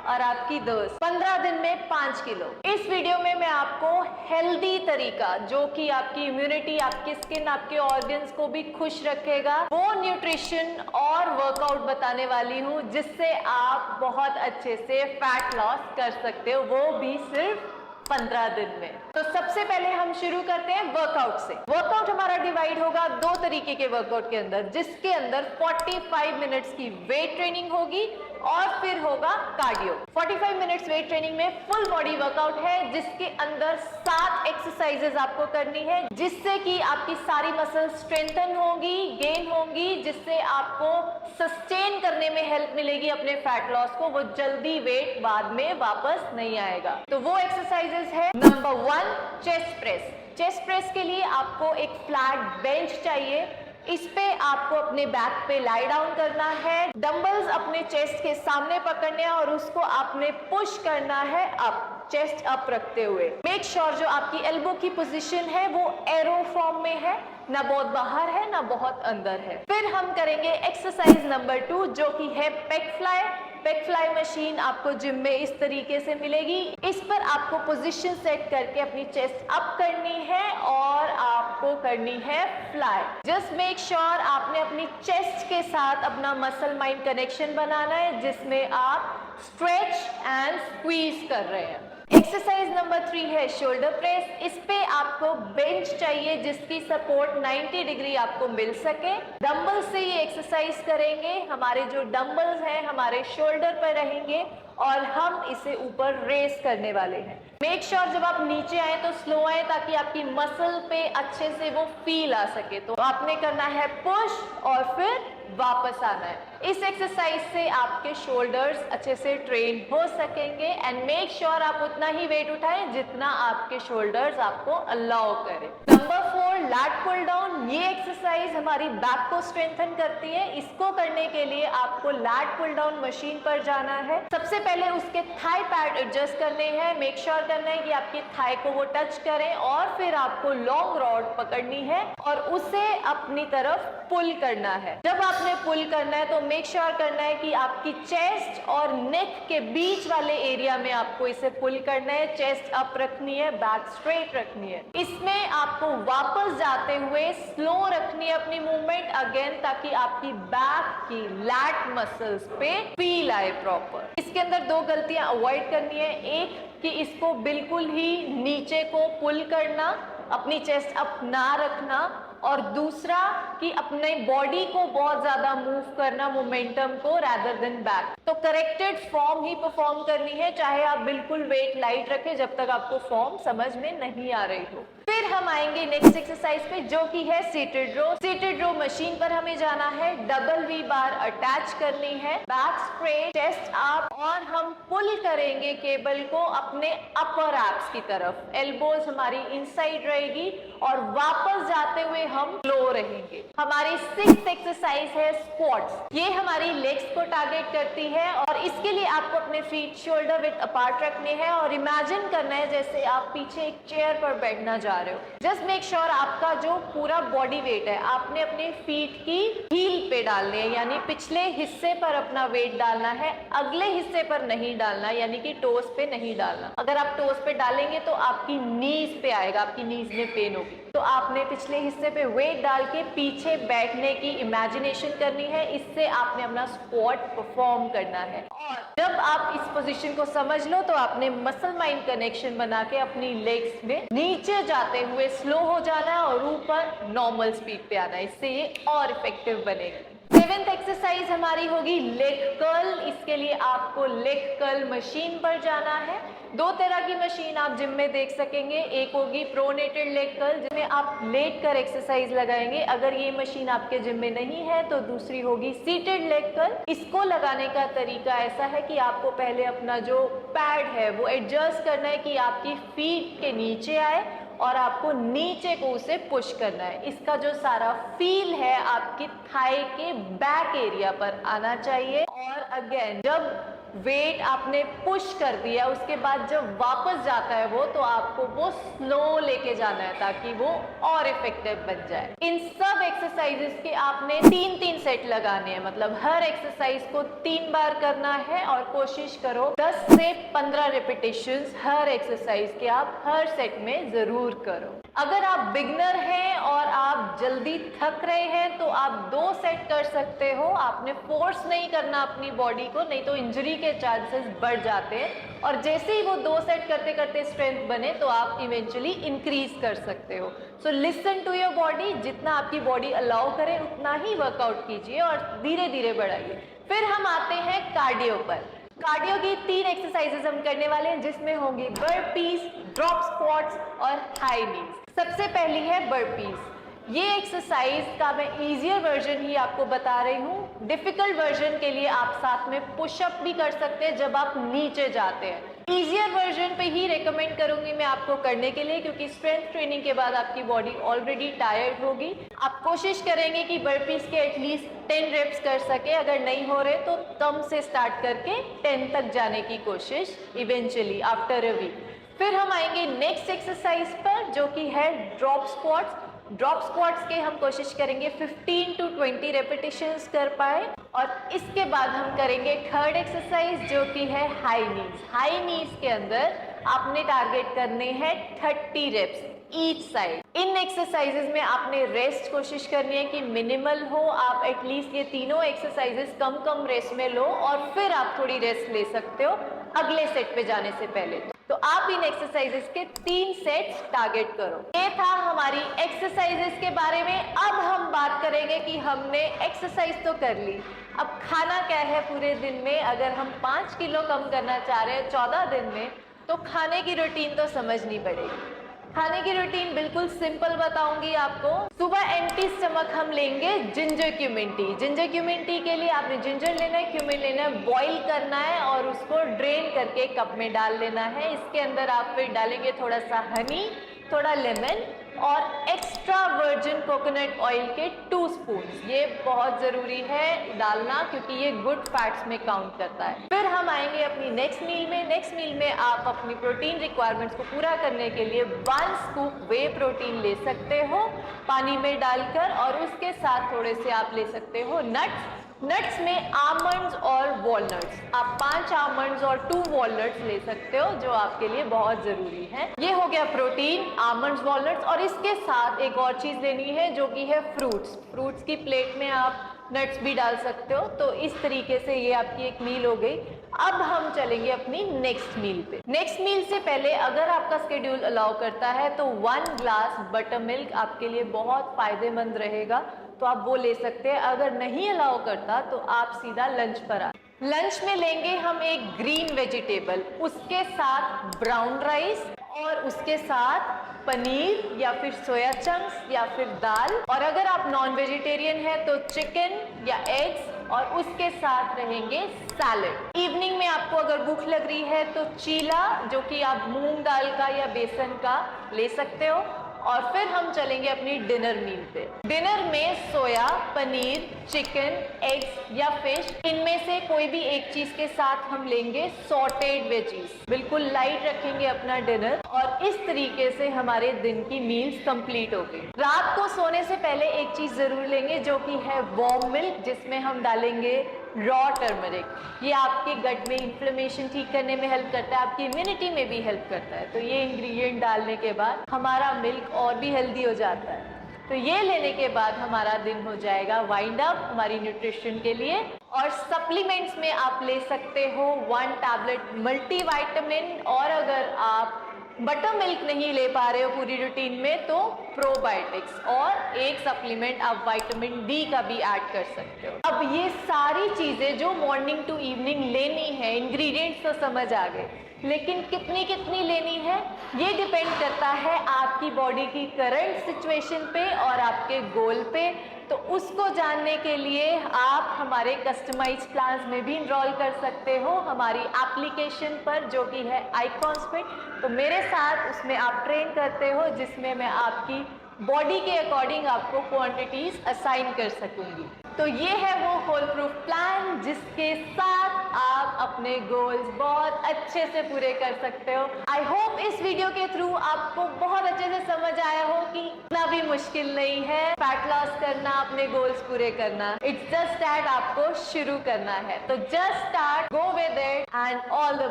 और आपकी दोस्त 15 दिन में 5 किलो। इस वीडियो में मैं आपको हेल्दी तरीका जो कि आपकी इम्यूनिटी, आपकी स्किन, आपके ऑर्गन्स को भी खुश रखेगा, वो न्यूट्रिशन और वर्कआउट बताने वाली हूँ जिससे आप बहुत अच्छे से फैट लॉस कर सकते हो, वो भी सिर्फ 15 दिन में। तो सबसे पहले हम शुरू करते हैं वर्कआउट से। वर्कआउट हमारा डिवाइड होगा दो तरीके के वर्कआउट के अंदर, जिसके अंदर 45 मिनट्स की वेट ट्रेनिंग होगी और फिर होगा कार्डियो। 45 मिनट्स वेट ट्रेनिंग में फुल बॉडी वर्कआउट है जिसके अंदर 7 एक्सरसाइजेस आपको करनी है जिससे कि आपकी सारी मसल स्ट्रेंथन होगी, गेन होंगी, जिससे आपको सस्टेन करने में हेल्प मिलेगी अपने फैट लॉस को। वो जल्दी वेट बाद में वापस नहीं आएगा। तो वो एक्सरसाइजेस है number 1 chest press. Chest press के लिए आपको एक फ्लैट बेंच चाहिए। इस पे आपको अपने बैक पे लाई डाउन करना है, डंबल्स अपने चेस्ट के सामने पकड़ने हैं और उसको आपने पुश करना है अप, चेस्ट अप रखते हुए। मेक श्योर जो आपकी एल्बो की पोजीशन है वो एरो फॉर्म में है, ना बहुत बाहर है ना बहुत अंदर है। फिर हम करेंगे एक्सरसाइज नंबर 2 जो कि है peg fly. Peg fly machine आपको जिम में इस तरीके से मिलेगी। इस पर आपको पोजीशन सेट करके अपनी चेस्ट अप करनी है और आपको करनी है फ्लाई। जस्ट मेक श्योर आपने अपनी चेस्ट के साथ अपना मसल माइंड कनेक्शन बनाना है जिसमें आप स्ट्रेच एंड स्क्वीज कर रहे हैं। एक्सरसाइज नंबर 3 है शोल्डर प्रेस। इस पे आपको बेंच चाहिए जिसकी सपोर्ट 90 डिग्री आपको मिल सके। डंबल से ये एक्सरसाइज करेंगे। हमारे जो डंबल्स हैं हमारे शोल्डर पर रहेंगे और हम इसे ऊपर रेस करने वाले हैं। मेक श्योर जब आप नीचे आए तो स्लो आए ताकि आपकी मसल पे अच्छे से वो फील आ सके। तो आपने करना है पुश और फिर वापस आना है। इस एक्सरसाइज से आपके शोल्डर्स अच्छे से ट्रेन हो सकेंगे एंड मेक श्योर आप उतना ही वेट उठाएं जितना आपके शोल्डर्स आपको अलाउ करें। Number 4 lat pull down. ये एक्सरसाइज हमारी बैक को स्ट्रेंथन करती है। इसको करने के लिए आपको लैट पुल डाउन मशीन पर जाना है। सबसे पहले उसके थाई पैड एडजस्ट करने हैं। मेक श्योर करना है कि आपकी थाई को वो टच करें और फिर आपको लॉन्ग रॉड पकड़नी है और उसे अपनी तरफ पुल करना है। जब आपने पुल करना है तो मेक श्योर करना है कि आपकी चेस्ट और नेक के बीच वाले एरिया में आपको इसे पुल करना है। चेस्ट अप रखनी है, बैक स्ट्रेट रखनी है। इसमें आपको वापस जाते हुए स्लो रखनी है अपनी मूवमेंट अगेन ताकि आपकी बैक की लैट मसल्स पे फील आए प्रॉपर। इसके अंदर 2 गलतियां अवॉइड करनी है। एक कि इसको बिल्कुल ही नीचे को पुल करना, अपनी चेस्ट अप ना रखना, और दूसरा कि अपने बॉडी को बहुत ज्यादा मूव करना, मोमेंटम को रादर देन बैक। तो करेक्टेड फॉर्म ही परफॉर्म करनी है, चाहे आप बिल्कुल वेट लाइट रखें जब तक आपको फॉर्म समझ में नहीं आ रही हो। फिर हम आएंगे नेक्स्ट एक्सरसाइज पे जो कि है सीटेड रो। सीटेड रो मशीन पर हमें जाना है, डबल वी बार अटैच करनी है, बैक स्ट्रेट, चेस्ट अप और हम पुल करेंगे केबल को अपने अपर एब्स की तरफ। एल्बोज हमारी इनसाइड रहेगी और वापस जाते हुए हम स्लो रहेंगे। हमारी 6th एक्सरसाइज है स्क्वाट्स। ये हमारी लेग्स को टारगेट करती है और इसके लिए आपको अपने फीट शोल्डर विड्थ अपार्ट रखने हैं और इमेजिन करना है जैसे आप पीछे एक चेयर पर बैठना जा रहे हो। जस्ट मेक श्योर आपका जो पूरा बॉडी वेट है आपने अपने फीट की हील पे डालने हैं, यानी पिछले हिस्से पर अपना वेट डालना है, अगले हिस्से पर नहीं डालना, यानी कि टोस पे नहीं डालना। अगर आप टोस पे डालेंगे तो आपकी नीज पे आएगा, आपकी नीज में पेन होगी। तो आपने पिछले हिस्से पे वेट डाल के पीछे बैठने की इमेजिनेशन करनी है। इससे आपने अपना स्क्वाट परफॉर्म करना है और जब आप इस पोजीशन को समझ लो तो आपने मसल माइंड कनेक्शन बना के अपनी लेग्स में नीचे जाते हुए स्लो हो जाना है और ऊपर नॉर्मल स्पीड पे आना है। इससे ये और इफेक्टिव बनेगी। 7th एक्सरसाइज हमारी होगी लेग कर्ल। इसके लिए आपको लेग कर्ल मशीन पर जाना है। 2 तरह की मशीन आप जिम में देख सकेंगे। एक होगी प्रोनेटेड लेग कर्ल जिसमें आप लेट कर एक्सरसाइज लगाएंगे। अगर ये मशीन आपके जिम में नहीं है तो दूसरी होगी सीटेड लेग कर्ल। इसको लगाने का तरीका ऐसा है कि आपको पहले अपना जो पैड है वो एडजस्ट करना है कि आपकी फीट के नीचे आए और आपको नीचे को उसे पुश करना है। इसका जो सारा फील है आपकी थाई के बैक एरिया पर आना चाहिए। और अगेन जब वेट आपने पुश कर दिया, उसके बाद जब वापस जाता है वो, तो आपको वो स्लो लेके जाना है ताकि वो और इफेक्टिव बन जाए। इन सब एक्सरसाइजेस के आपने 3-3 सेट लगाने हैं, मतलब हर एक्सरसाइज को 3 बार करना है और कोशिश करो 10 से 15 रिपीटेशंस हर एक्सरसाइज के आप हर सेट में जरूर करो। अगर आप बिगनर हैं और आप जल्दी थक रहे हैं तो आप 2 सेट कर सकते हो। आपने फोर्स नहीं करना अपनी बॉडी को, नहीं तो इंजरी के चांसेस बढ़ जाते हैं। और जैसे ही वो 2 सेट करते करते स्ट्रेंथ बने तो आप इवेंचुअली इंक्रीज कर सकते हो। So listen to your body, जितना आपकी बॉडी अलाउ करे उतना ही वर्कआउट कीजिए और धीरे धीरे बढ़ाइए। फिर हम आते हैं कार्डियो पर। कार्डियो की 3 एक्सरसाइजेस हम करने वाले हैं, जिसमें होंगी बर्पीज, ड्रॉप स्क्वाट्स और हाई नीज। सबसे पहली है बर्पीज। ये एक्सरसाइज का मैं इजियर वर्जन ही आपको बता रही हूँ। डिफिकल्ट वर्जन के लिए आप साथ में पुशअप भी कर सकते हैं जब आप नीचे जाते हैं। इजियर वर्जन पे ही रेकमेंड करूंगी मैं आपको करने के लिए, क्योंकि स्ट्रेंथ ट्रेनिंग के बाद आपकी बॉडी ऑलरेडी टायर्ड होगी। आप कोशिश करेंगे कि बर्पीज के एटलीस्ट 10 रेप्स कर सके। अगर नहीं हो रहे तो कम से स्टार्ट करके 10 तक जाने की कोशिश इवेंचुअली आफ्टर अ वीक। फिर हम आएंगे नेक्स्ट एक्सरसाइज पर, जो कि है ड्रॉप स्क्वाट्स। ड्रॉप स्क्वाट्स के हम कोशिश करेंगे 15 to 20 रेपिटेशंस कर पाए। और इसके बाद हम करेंगे थर्ड एक्सरसाइज, जो कि है हाई नीज। हाई नीज के अंदर आपने टारगेट करने हैं 30 रेप्स ईच साइड। इन एक्सरसाइजेस में आपने रेस्ट कोशिश करनी है कि मिनिमल हो। आप एटलीस्ट ये तीनों एक्सरसाइजेस कम कम रेस्ट में लो और फिर आप थोड़ी रेस्ट ले सकते हो अगले सेट पे जाने से पहले। तो आप इन एक्सरसाइजेस के 3 सेट्स टारगेट करो। ये था हमारी एक्सरसाइजेस के बारे में। अब हम बात करेंगे कि हमने एक्सरसाइज तो कर ली, अब खाना क्या है पूरे दिन में। अगर हम 5 किलो कम करना चाह रहे हैं 14 दिन में, तो खाने की रूटीन तो समझनी पड़ेगी। खाने की रूटीन बिल्कुल सिंपल बताऊंगी आपको। सुबह एम्प्टी स्टमक हम लेंगे ginger cumin T. Ginger cumin T के लिए आपने जिंजर लेना है, क्यूमिन लेना है, बॉईल करना है और उसको ड्रेन करके कप में डाल लेना है। इसके अंदर आप फिर डालेंगे थोड़ा सा हनी, थोड़ा लेमन और एक्स्ट्रा वर्जिन कोकोनट ऑयल के 2 स्पून। ये बहुत ज़रूरी है डालना, क्योंकि ये गुड फैट्स में काउंट करता है। फिर हम आएंगे अपनी नेक्स्ट मील में। नेक्स्ट मील में आप अपनी प्रोटीन रिक्वायरमेंट्स को पूरा करने के लिए 1 स्कूप वे प्रोटीन ले सकते हो पानी में डालकर, और उसके साथ थोड़े से आप ले सकते हो नट्स। नट्स में आमंड्स और वॉलनट्स, आप 5 आमंड्स और 2 वॉलनट्स ले सकते हो, जो आपके लिए बहुत ज़रूरी है। ये हो गया प्रोटीन, आमंड्स, वॉलनट्स। और इसके साथ एक और चीज़ लेनी है, जो कि है फ्रूट्स। फ्रूट्स की प्लेट में आप नट्स भी डाल सकते हो। तो इस तरीके से ये आपकी एक मील हो गई। अब हम चलेंगे अपनी नेक्स्ट मील पे। नेक्स्ट मील से पहले अगर आपका स्केड्यूल अलाउ करता है तो 1 ग्लास बटर मिल्क आपके लिए बहुत फायदेमंद रहेगा, तो आप वो ले सकते हैं। अगर नहीं अलाउ करता तो आप सीधा लंच पर आ। लंच में लेंगे हम एक ग्रीन वेजिटेबल, उसके साथ ब्राउन राइस और उसके साथ पनीर या फिर सोया चंक्स या फिर दाल। और अगर आप नॉन वेजिटेरियन है तो चिकन या एग्स, और उसके साथ रहेंगे सैलेड। इवनिंग में आपको अगर भूख लग रही है तो चीला, जो कि आप मूंग दाल का या बेसन का ले सकते हो। और फिर हम चलेंगे अपनी डिनर मील पे। डिनर में सोया, पनीर, चिकन, एग्स या फिश, इनमें से कोई भी एक चीज के साथ हम लेंगे सॉटेड वेजीज। बिल्कुल लाइट रखेंगे अपना डिनर, और इस तरीके से हमारे दिन की मील्स कंप्लीट हो गई। रात को सोने से पहले एक चीज जरूर लेंगे, जो कि है वार्म मिल्क, जिसमें हम डालेंगे रॉ टर्मरिक। ये आपके गट में इन्फ्लेमेशन ठीक करने में हेल्प करता है, आपकी इम्यूनिटी में भी हेल्प करता है। तो ये इंग्रेडिएंट डालने के बाद हमारा मिल्क और भी हेल्दी हो जाता है। तो ये लेने के बाद हमारा दिन हो जाएगा वाइंड अप हमारी न्यूट्रिशन के लिए। और सप्लीमेंट्स में आप ले सकते हो 1 टैबलेट मल्टीविटामिन, और अगर आप बटर मिल्क नहीं ले पा रहे हो पूरी रूटीन में तो प्रोबायोटिक्स, और एक सप्लीमेंट आप विटामिन डी का भी ऐड कर सकते हो। अब ये सारी चीजें जो मॉर्निंग टू इवनिंग लेनी है, इंग्रेडिएंट्स तो समझ आ गए, लेकिन कितनी कितनी लेनी है ये डिपेंड करता है आपकी बॉडी की करंट सिचुएशन पे और आपके गोल पे। तो उसको जानने के लिए आप हमारे कस्टमाइज्ड प्लान्स में भी इनरोल कर सकते हो हमारी एप्लीकेशन पर, जो कि है आइकॉन्स पे। तो मेरे साथ उसमें आप ट्रेन करते हो, जिसमें मैं आपकी बॉडी के अकॉर्डिंग आपको क्वांटिटीज असाइन कर सकूंगी। तो ये है वो होल प्रूफ प्लान जिसके साथ आप अपने गोल्स बहुत अच्छे से पूरे कर सकते हो। आई होप इस वीडियो के थ्रू आपको बहुत अच्छे से समझ आया हो कि इतना भी मुश्किल नहीं है फैट लॉस करना, अपने गोल्स पूरे करना। इट्स जस्ट दैट आपको शुरू करना है। तो just start, go with it and all the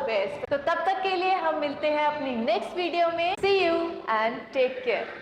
best. तो तब तक के लिए हम मिलते हैं अपनी नेक्स्ट वीडियो में। सी यू एंड टेक केयर।